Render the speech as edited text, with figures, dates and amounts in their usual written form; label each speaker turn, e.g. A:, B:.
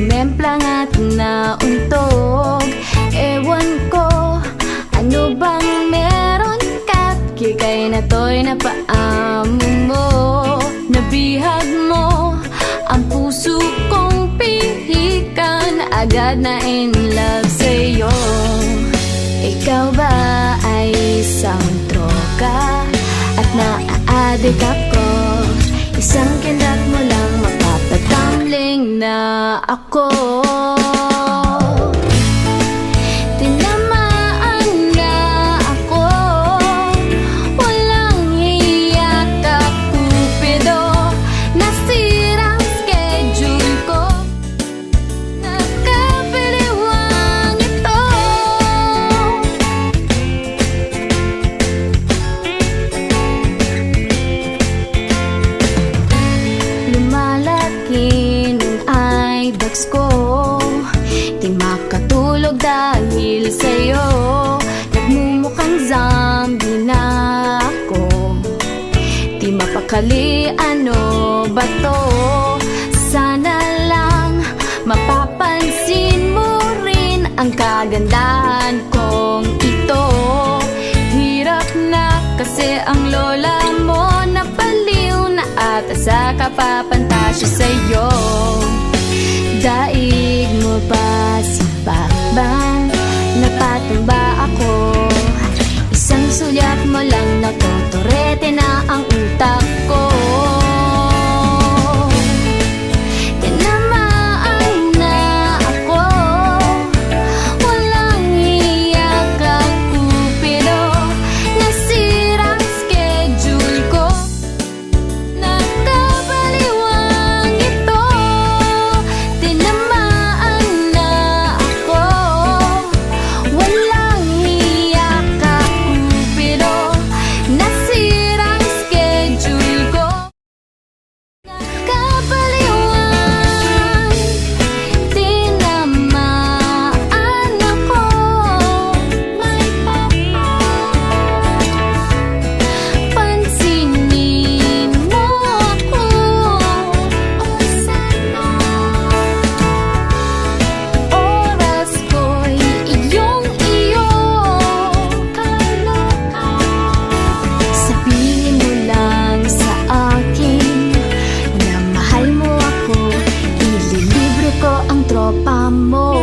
A: sumemplang at nauntog. Ewan ko, ano bang meron ka't kikay na to'y napaamo mo. Nabihag mo ang puso kong pihikan, agad na in love sa'yo. Ikaw ba ay isang troka at naa-addict ako? Isang kindat mo lang mapapatambling na ako. Tinamaan na ako, walang hiya ka Cupido. Nasirang schedule ko, nakapiliwang ito. Lumalaki nung eyebags ko, di makatulog dahil sa'yo. Nagmumukhang zombie na ako, di mapakali, ano ba to? Sana lang mapapansin mo rin ang kagandahan kong ito. Hirap na kasi ang lola mo, napaliw na ata sa kapapantasya sa'yo. Daig mo ba si Bakbang? Napatumba ako, isang sulyap mo lang nakotorete na ang utak ko. Tinamaan na ako, walang hiya ka Cupido. Nasirang schedule ko, nakabaliwang ito. Tinamaan na ako, walang hiya ka Cupido. Nasirang schedule ko, nakabaliwang. Tinamaan ako, may pansinin mo ako. O sana oras ko'y iyong-iyo. Sabihin mo lang sa akin na mahal mo ako, ililibre ko ang tropa mo.